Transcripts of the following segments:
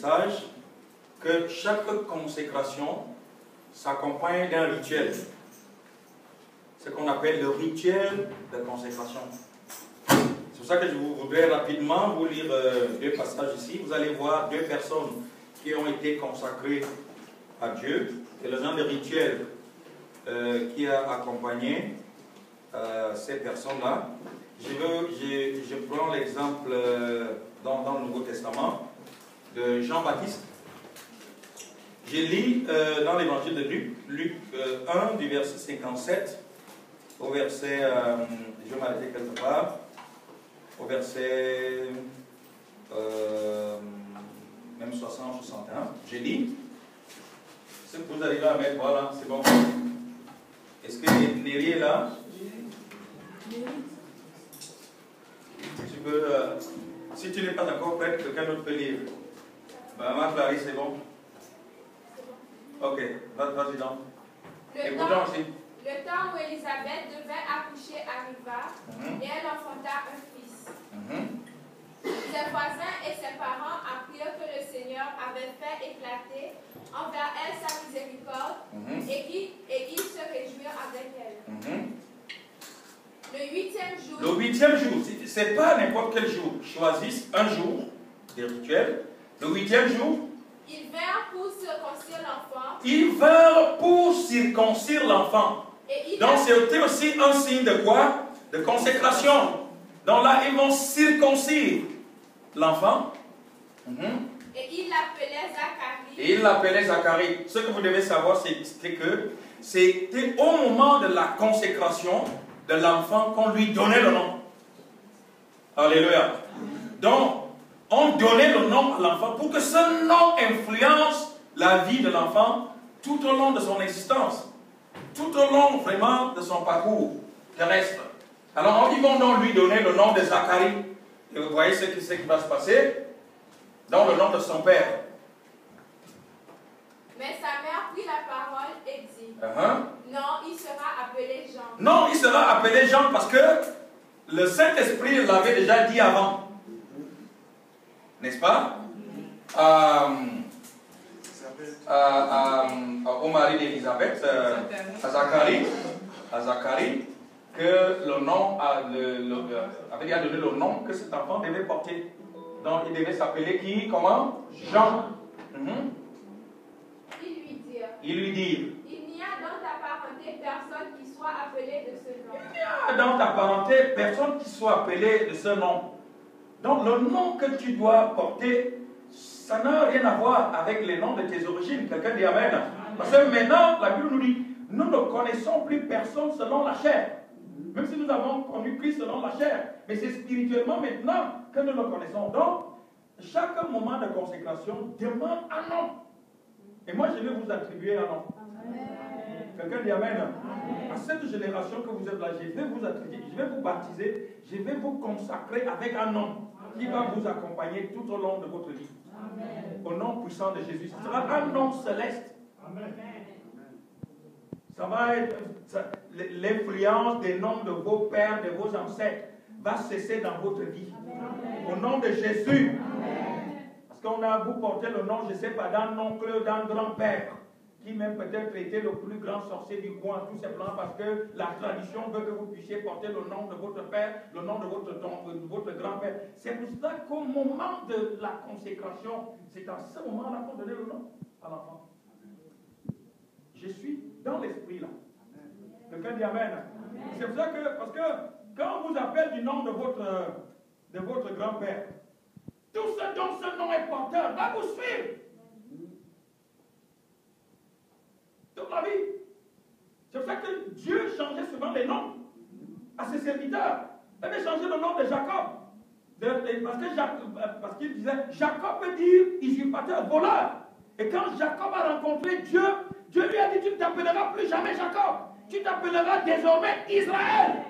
message que chaque consécration s'accompagne d'un rituel. Ce qu'on appelle le rituel de consécration. C'est pour ça que je voudrais rapidement vous lire deux passages ici. Vous allez voir deux personnes qui ont été consacrées à Dieu et le genre de rituel qui a accompagné ces personnes-là. Je prends l'exemple dans le Nouveau Testament de Jean-Baptiste. Je lis dans l'évangile de Luc 1 du verset 57 au verset, je vais m'arrêter quelque part, au verset même 60, 61. Je lis. Ce que vous arrivez à mettre, voilà, c'est bon. Est-ce que Néry est là? Tu peux, si tu n'es pas encore prêt, quelqu'un d'autre peut lire. Maman Clarisse, c'est bon? Ok, vas-y donc. Écoutons aussi. Le temps où Élisabeth devait accoucher arriva, et elle enfanta un fils. Ses voisins et ses parents apprirent que le Seigneur avait fait éclater envers elle sa miséricorde, et ils se réjouirent avec elle. Le huitième jour. Le huitième jour, c'est pas n'importe quel jour. Choisissent un jour des rituels. Le huitième jour. Ils vinrent pour circoncire l'enfant. Ils vinrent pour circoncire l'enfant. Donc c'était aussi un signe de quoi? De consécration. Donc là, ils vont circoncire l'enfant. Et ils l'appelaient Zacharie. Et ils l'appelaient Zacharie. Ce que vous devez savoir, c'est que c'était au moment de la consécration de l'enfant qu'on lui donnait le nom. Alléluia. Donc, on donnait le nom à l'enfant pour que ce nom influence la vie de l'enfant tout au long de son existence. Tout au long vraiment de son parcours terrestre. Alors ils vont donc lui donner le nom de Zacharie. Et vous voyez ce qui va se passer dans le nom de son père. Mais sa mère prit la parole et dit, non, il sera appelé Jean. Non, il sera appelé Jean parce que le Saint-Esprit l'avait déjà dit avant. N'est-ce pas? Au mari d'Élisabeth, à Zacharie, que le nom avait déjà donné le nom que cet enfant devait porter. Donc il devait s'appeler qui? Comment? Jean. Il lui dit. Il n'y a dans ta parenté personne qui soit appelé de ce nom. Il n'y a dans ta parenté personne qui soit appelé de ce nom. Donc le nom que tu dois porter, ça n'a rien à voir avec les noms de tes origines. Quelqu'un dit Amen. Parce que maintenant, la Bible nous dit, nous ne connaissons plus personne selon la chair. Même si nous avons connu Christ selon la chair. Mais c'est spirituellement maintenant que nous le connaissons. Donc, chaque moment de consécration demande un nom. Et moi, je vais vous attribuer un nom. Quelqu'un dit Amen. À cette génération que vous êtes là, je vais vous attribuer, je vais vous baptiser, je vais vous consacrer avec un nom qui va vous accompagner tout au long de votre vie. Au nom puissant de Jésus. Ce sera un nom céleste. Ça va être l'influence des noms de vos pères, de vos ancêtres va cesser dans votre vie. Au nom de Jésus. Parce qu'on a vous porté le nom, je ne sais pas, d'un oncle, d'un grand-père, qui même peut-être était le plus grand sorcier du coin, tout simplement parce que la tradition veut que vous puissiez porter le nom de votre père, le nom de votre grand-père. C'est pour ça qu'au moment de la consécration, c'est à ce moment-là qu'on donnait le nom à l'enfant. Je suis dans l'esprit là. Quelqu'un dit Amen. C'est pour ça que, parce que quand on vous appelle du nom de votre grand-père, tout ce dont ce nom est porteur va vous suivre. Toute la vie. C'est pour ça que Dieu changeait souvent les noms à ses serviteurs. Il avait changé le nom de Jacob. Parce qu'il disait, Jacob veut dire usurpateur, voleur. Et quand Jacob a rencontré Dieu, Dieu lui a dit, tu ne t'appelleras plus jamais Jacob. Tu t'appelleras désormais Israël.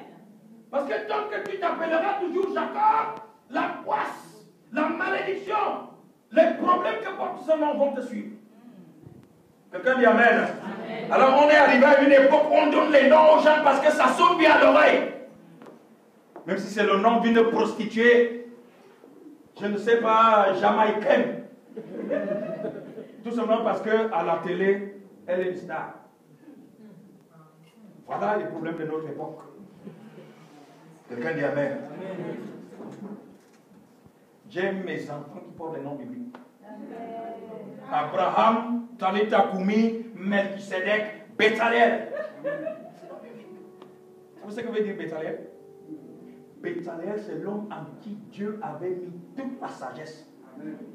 Parce que tant que tu t'appelleras toujours Jacob, la poisse, la malédiction, les problèmes que porte ce nom vont te suivre. Quelqu'un dit Amen. Amen. Alors on est arrivé à une époque où on donne les noms aux gens parce que ça sonne bien à l'oreille. Même si c'est le nom d'une prostituée, je ne sais pas, jamaïcaine. tout simplement parce qu'à la télé, elle est une star. Voilà les problèmes de notre époque. Quelqu'un dit Amen. J'aime mes enfants qui portent les noms bibliques. Abraham, Talitakoumi, Melchisedec, Béthalel. Vous savez ce que veut dire Béthalel? Béthalel, c'est l'homme en qui Dieu avait mis toute la sagesse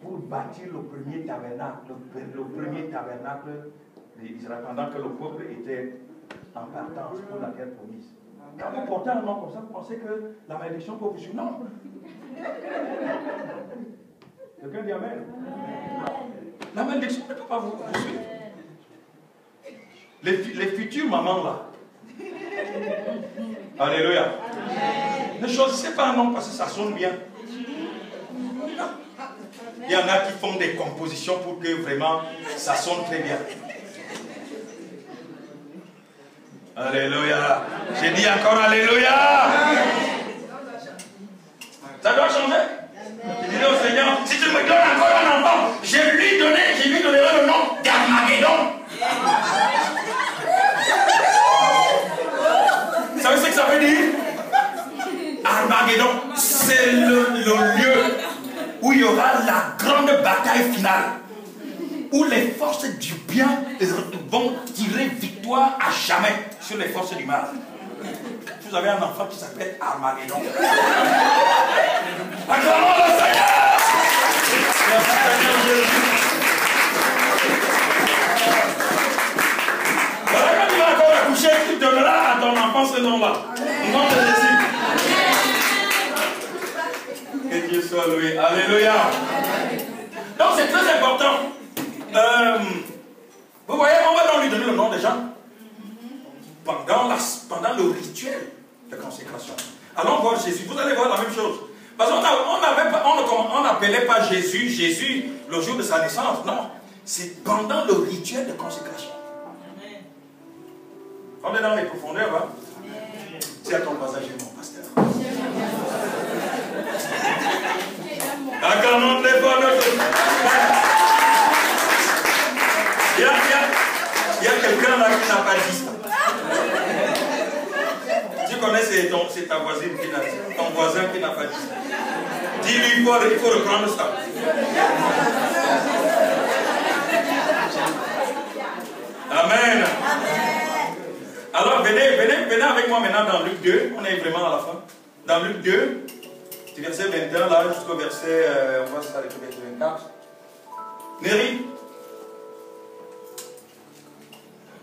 pour bâtir le premier tabernacle, d'Israël, pendant que le peuple était en partance pour la terre promise. Quand vous portez un nom comme ça, vous pensez que la malédiction peut vous suivre? Non. Quelqu'un dit Amen. La malédiction ne peut pas vous suivre. Les futures mamans là. Alléluia. Amen. Ne choisissez pas un nom parce que ça sonne bien. Il y en a qui font des compositions pour que vraiment ça sonne très bien. Alléluia. J'ai dit encore Alléluia. Ça doit changer. Je dis au Seigneur, si tu me donnes encore un enfant, je lui donnerai le nom d'Armageddon. Vous savez ce que ça veut dire? Armageddon, c'est le lieu où il y aura la grande bataille finale, où les forces du bien vont tirer victoire à jamais sur les forces du mal. Vous avez un enfant qui s'appelle Armageddon. Acclamons le Seigneur! Merci Seigneur Jésus. Voilà, quand tu vas encore accoucher, tu donneras à ton enfant ce nom-là. Au nom de Jésus. Que Dieu soit loué. Alléluia. Donc c'est très important. Vous voyez, on va donc lui donner le nom des gens pendant le rituel de consécration. Allons voir Jésus. Vous allez voir la même chose. Parce qu'on n'appelait pas Jésus le jour de sa naissance. Non. C'est pendant le rituel de consécration. On est dans les profondeurs. Hein? C'est à ton passage, mon pasteur. Acclamons très fort notre. Il y a quelqu'un là qui n'a pas dit ça. Tu connais, c'est ta voisine qui n'a dit, ton voisin qui n'a pas dit ça. Dis-lui, il faut reprendre ça. Amen. Alors venez avec moi maintenant dans Luc 2. On est vraiment à la fin. Dans Luc 2, du verset 21 là jusqu'au verset, on va s'arrêter au verset 24. Néry.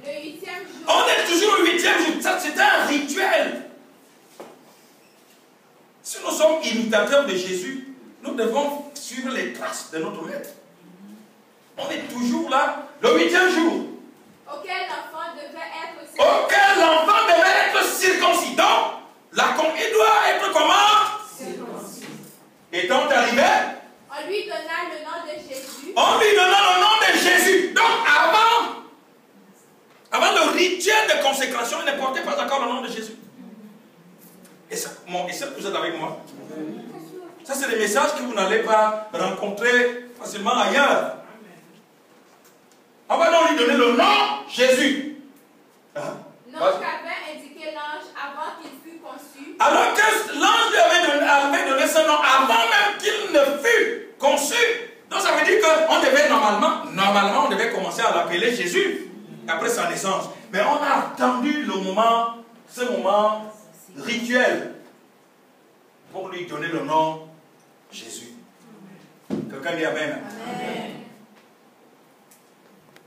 Le 8e jour. On est toujours au 8e jour. Ça, c'est un rituel. Si nous sommes imitateurs de Jésus, nous devons suivre les traces de notre maître. On est toujours là, le 8e jour. Auquel l'enfant devait être circoncis. Auquel l'enfant devait être circoncis. Donc, il doit être comment? Circoncis. Étant arrivé, on lui donna le nom de Jésus. On lui donna le nom de Jésus. Donc, avant le rituel de consécration, il ne portait pas encore le nom de Jésus. Et ça, que vous êtes avec moi? Ça, c'est des messages que vous n'allez pas rencontrer facilement ailleurs. On va donc lui donner le nom Jésus. Nom qu'avait indiqué l'ange avant qu'il fût conçu. Alors que l'ange lui avait donné ce nom avant même qu'il ne fût conçu. Donc ça veut dire qu'on devait normalement on devait commencer à l'appeler Jésus après sa naissance. Mais on a attendu ce moment rituel pour lui donner le nom Jésus. Quelqu'un dit Amen. Amen.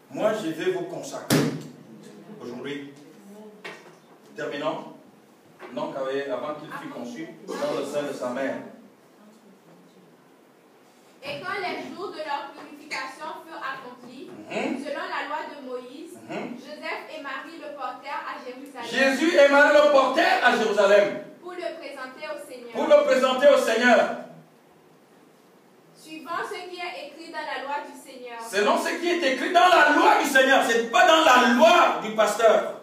Moi, je vais vous consacrer aujourd'hui. Terminons. Donc, avant qu'il fût conçu dans le sein de sa mère. Et quand les jours de leur purification furent accomplis, selon la loi de Moïse, Joseph et Marie le portèrent à Jérusalem. Jésus et Marie le portèrent à Jérusalem. Pour le présenter au Seigneur. Pour le présenter au Seigneur. Suivant ce qui est écrit dans la loi du Seigneur. Selon ce qui est écrit dans la loi du Seigneur. Ce n'est pas dans la loi du pasteur.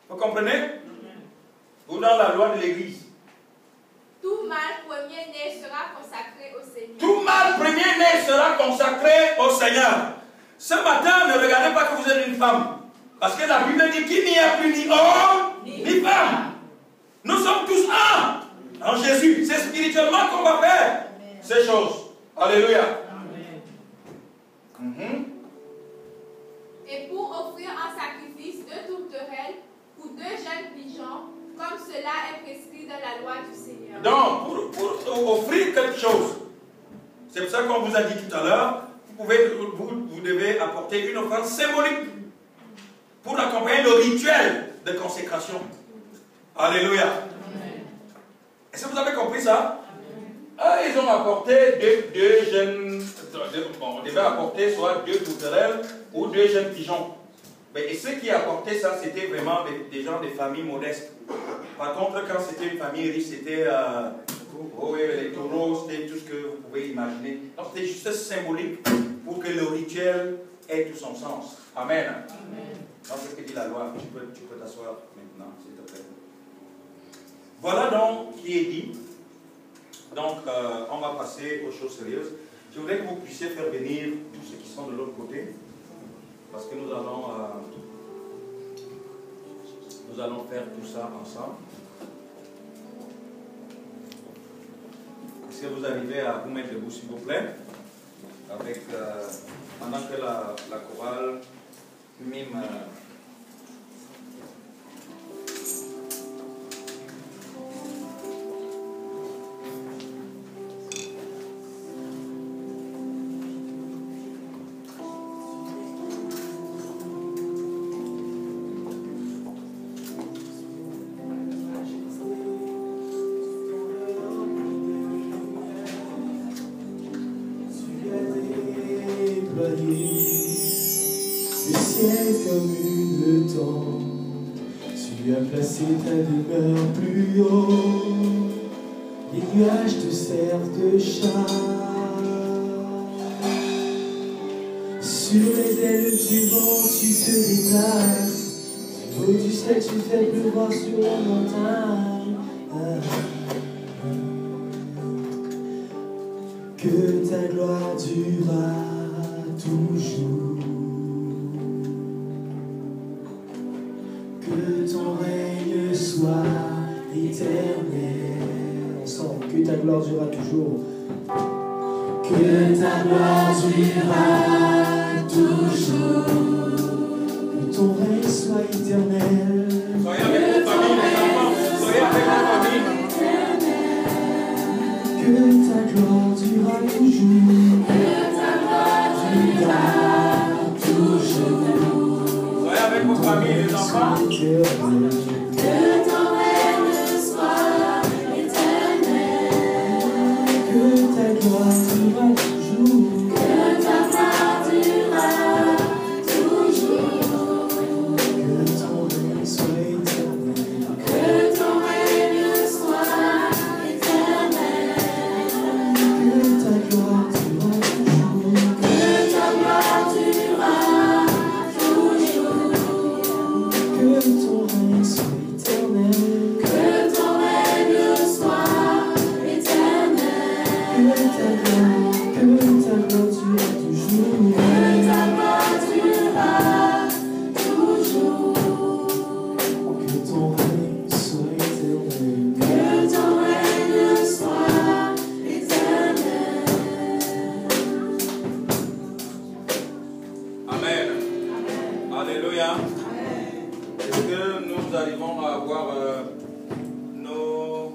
Vous comprenez? Ou dans la loi de l'Église. Tout mâle premier-né sera consacré au Seigneur. Tout mâle premier-né sera consacré au Seigneur. Ce matin, ne regardez pas que vous êtes une femme. Parce que la Bible dit qu'il n'y a plus ni homme, ni femme. Nous sommes tous un en Jésus. C'est spirituellement qu'on va faire ces choses. Alléluia. Et pour offrir un sacrifice de tourterelle ou 2 jeunes pigeons, comme cela est prescrit dans la loi du Seigneur. Donc, pour offrir quelque chose, c'est pour ça qu'on vous a dit tout à l'heure, vous devez apporter une offrande symbolique pour accompagner le rituel de consécration. Alléluia. Est-ce que vous avez compris ça? Ah, ils ont apporté deux jeunes. Bon, on devait apporter soit 2 tourterelles ou 2 jeunes pigeons. Et ceux qui apportaient ça, c'était vraiment des gens des familles modestes. Par contre, quand c'était une famille riche, c'était les taureaux, c'était tout ce que vous pouvez imaginer. Donc, c'était juste symbolique pour que le rituel ait tout son sens. Amen. Donc, c'est ce que dit la loi. Tu peux t'asseoir maintenant, s'il te plaît. Voilà donc qui est dit. Donc, on va passer aux choses sérieuses. Je voudrais que vous puissiez faire venir tous ceux qui sont de l'autre côté. Parce que nous allons faire tout ça ensemble. Est-ce que vous arrivez à vous mettre debout, s'il vous plaît? Avec, pendant que la chorale mime. Placé ta demeure plus haut, les nuages te servent de chat. Sur les ailes du vent, tu te déplaces. Du haut du ciel, tu fais pleuvoir sur la montagne. Que ta gloire durera toujours. Que ton règne soit éternel. Ensemble, que ta gloire durera toujours. Que ta gloire durera toujours. Que ton règne soit éternel. Soyez avec vos familles, les enfants. Soyez avec vos familles. Que ta gloire durera toujours. Que ta gloire durera toujours. Soyez avec vos familles, les enfants. Que ton règne soit éternel. Que ta gloire durera toujours. Que ta gloire durera toujours. Que ton règne soit éternel. Que ton règne soit éternel. Que ta gloire durera toujours. Que ta gloire durera toujours. Que ton règne soit éternel. Que ton règne soit éternel. Que ta gloire durera toujours. Que ta gloire durera toujours. Que ton règne soit éternel. Que ton règne soit éternel. Amen. Alléluia. Est-ce que nous arrivons à avoir nos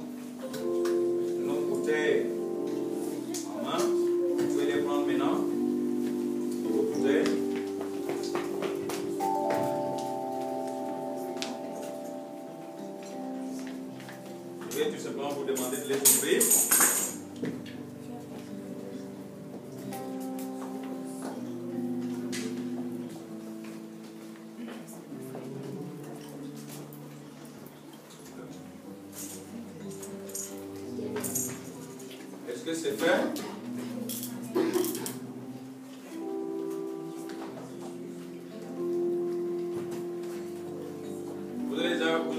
bouteilles en main? Vous pouvez les prendre maintenant. Vos bouteilles. Je vais tout simplement vous demander de les ouvrir. Est-ce que c'est fait? Vous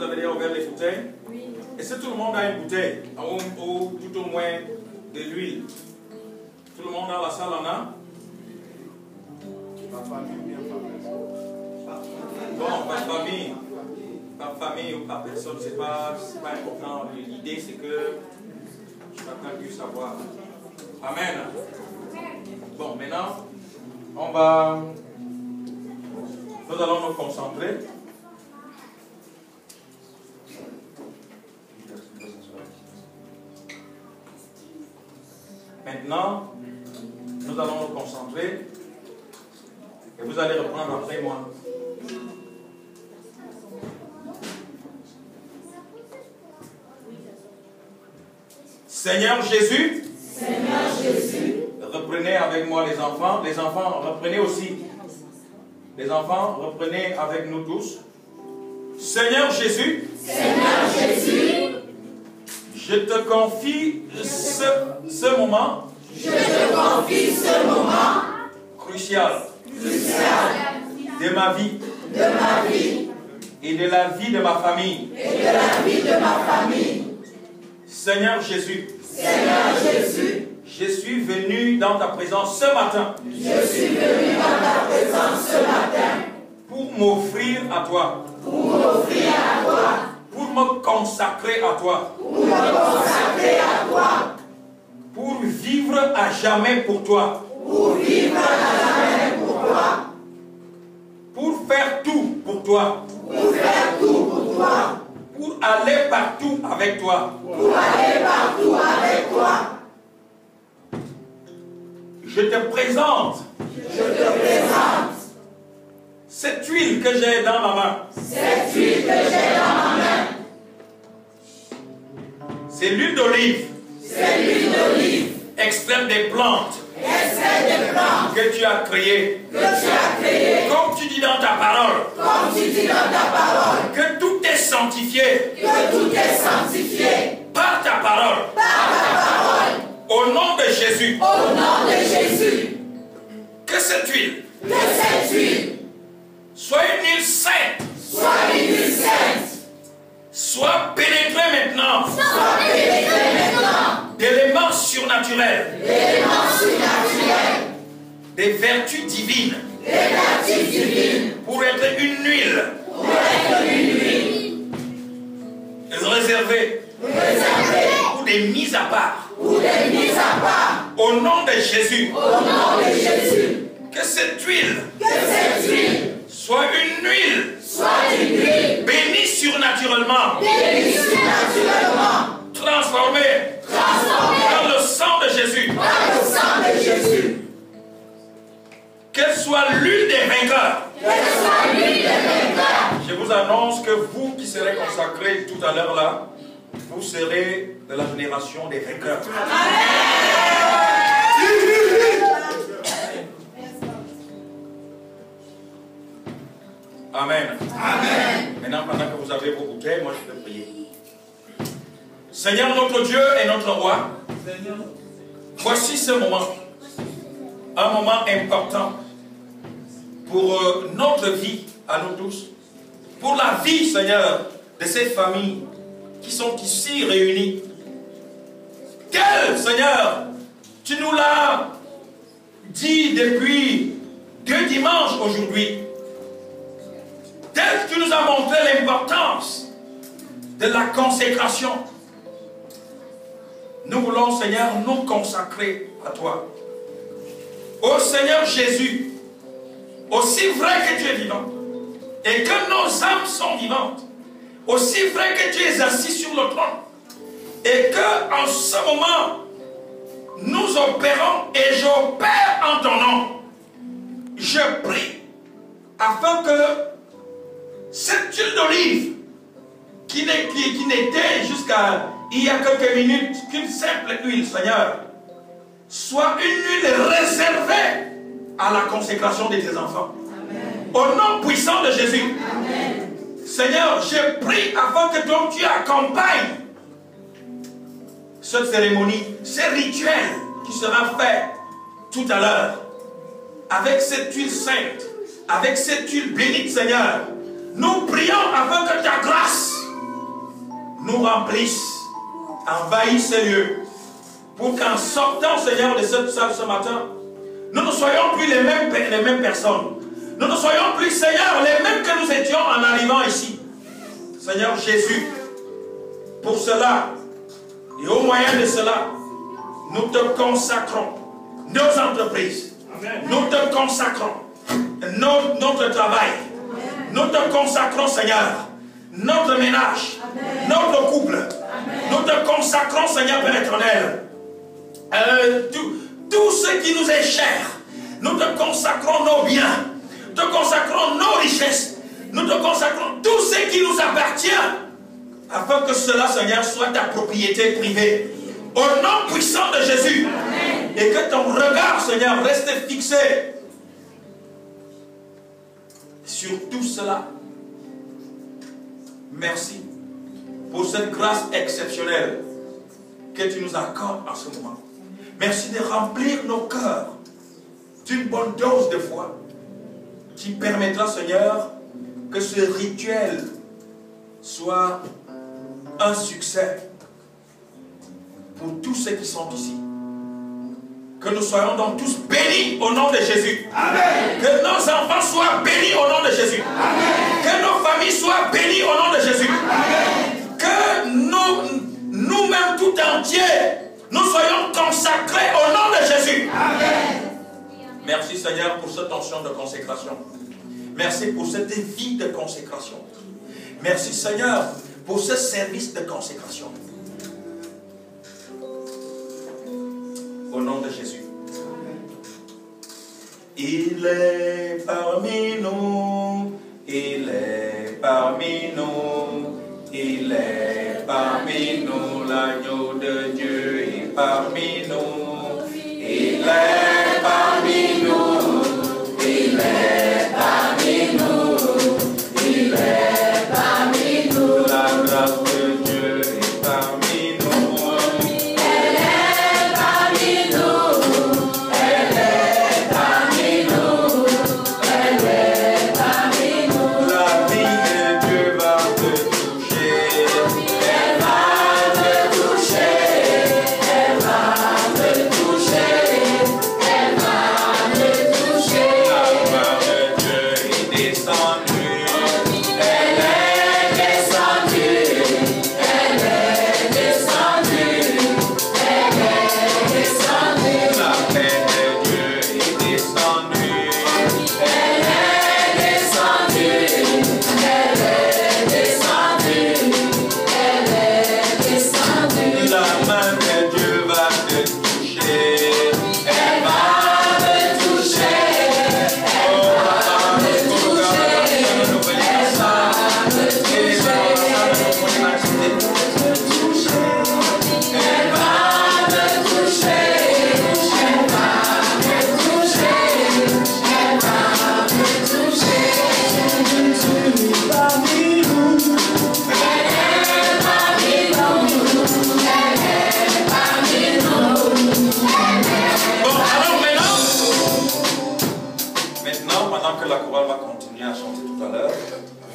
avez déjà ouvert les bouteilles? Oui. Est-ce que tout le monde a une bouteille? Ou tout au moins de l'huile? Tout le monde dans la salle en a? Bon, par famille ou par personne, c'est pas important. L'idée, c'est que chacun puisse savoir. Amen. Bon, maintenant, nous allons nous concentrer. Maintenant, nous allons nous concentrer et vous allez reprendre après moi. Seigneur Jésus, reprenez avec moi les enfants. Les enfants, reprenez aussi. Les enfants, reprenez avec nous tous. Seigneur Jésus, je te confie ce moment. Crucial de ma vie et de la vie de ma famille. Seigneur Jésus, je suis venu dans ta présence ce matin. Pour m'offrir à toi. Pour me consacrer à toi. Pour vivre à jamais pour toi. Pour faire tout pour toi. Pour aller partout avec toi. Je te présente cette huile que j'ai dans ma main. C'est l'huile d'olive. Extraite des plantes que tu as créées. Comme tu dis dans ta parole. Que tout est sanctifié. Par ta parole. Au nom de Jésus. Que cette huile soit une huile sainte. Soit pénétrée maintenant. D'éléments surnaturels. Des vertus divines. Pour être une huile. Réservée. Ou des mises à part. Au nom de Jésus. Que cette huile soit une huile bénie surnaturellement. Transformée dans le sang de Jésus. Qu'elle soit l'huile des vainqueurs. Je vous annonce que vous qui serez consacrés tout à l'heure là, vous serez de la génération des vainqueurs. Amen. Maintenant, pendant que vous avez vos bouteilles, moi je vais prier. Seigneur notre Dieu et notre Roi, voici ce moment, un moment important pour notre vie à nous tous, pour la vie, Seigneur, de ces familles qui sont ici réunies. Quel, Seigneur, tu nous l'as dit depuis 2 dimanches aujourd'hui, tel que tu nous as montré l'importance de la consécration. Nous voulons, Seigneur, nous consacrer à toi. Ô Seigneur Jésus, aussi vrai que tu es vivant, et que nos âmes sont vivantes, aussi vrai que tu es assis sur le trône, et que en ce moment, nous opérons et j'opère en ton nom. Je prie afin que cette huile d'olive qui n'était jusqu'à il y a quelques minutes qu'une simple huile, Seigneur, soit une huile réservée à la consécration de tes enfants. Amen. Au nom puissant de Jésus. Amen. Seigneur, je prie afin que donc tu accompagnes cette cérémonie, ce rituel qui sera fait tout à l'heure, avec cette huile sainte, avec cette huile bénite, Seigneur. Nous prions afin que ta grâce nous remplisse, envahisse ces lieux, pour qu'en sortant, Seigneur, de cette salle ce matin, Nous ne soyons plus les mêmes personnes. Nous ne soyons plus, Seigneur, les mêmes que nous étions en arrivant ici. Seigneur Jésus, pour cela, et au moyen de cela, nous te consacrons nos entreprises. Amen. Nous te consacrons notre travail. Amen. Nous te consacrons, Seigneur, notre ménage, amen, notre couple. Amen. Nous te consacrons, Seigneur Père éternel, tout ce qui nous est cher. Nous te consacrons nos biens, te consacrons nos richesses, nous te consacrons tout ce qui nous appartient, afin que cela, Seigneur, soit ta propriété privée. Au nom puissant de Jésus. Amen. Et que ton regard, Seigneur, reste fixé sur tout cela. Merci pour cette grâce exceptionnelle que tu nous accordes en ce moment. Merci de remplir nos cœurs d'une bonne dose de foi qui permettra, Seigneur, que ce rituel soit un succès pour tous ceux qui sont ici. Que nous soyons donc tous bénis au nom de Jésus. Amen. Que nos enfants soient bénis au nom de Jésus. Amen. Que nos familles soient bénies au nom de Jésus. Amen. Que nous-mêmes tout entiers, nous soyons consacrés au nom de Jésus. Amen. Merci Seigneur pour cette onction de consécration. Merci pour cette vie de consécration. Merci Seigneur pour ce service de consécration. Au nom de Jésus. Il est parmi nous, il est parmi nous, il est parmi nous, l'agneau de Dieu est parmi nous, il est parmi nous, il est parmi nous, il est parmi nous, la grâce de Dieu est parmi nous.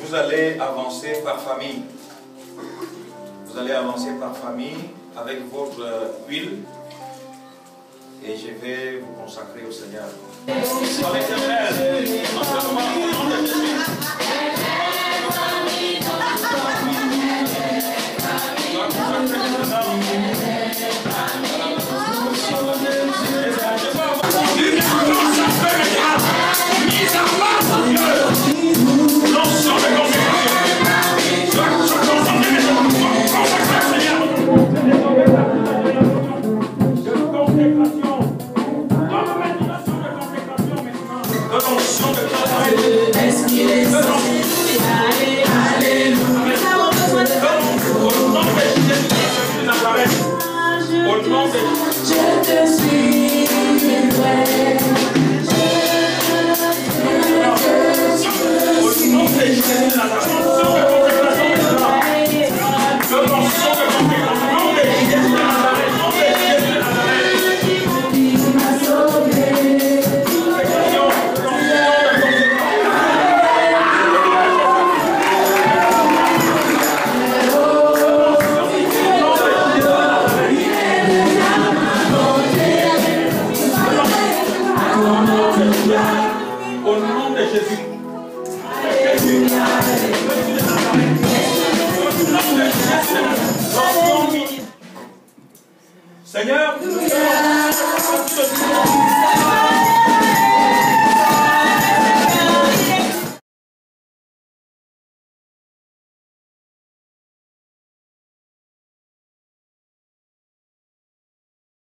Vous allez avancer par famille. Vous allez avancer par famille avec votre huile. Et je vais vous consacrer au Seigneur. Par l'Éternel, en ce moment, au nom de Jésus. Est-ce qu'il est Au nom de Jésus. Seigneur,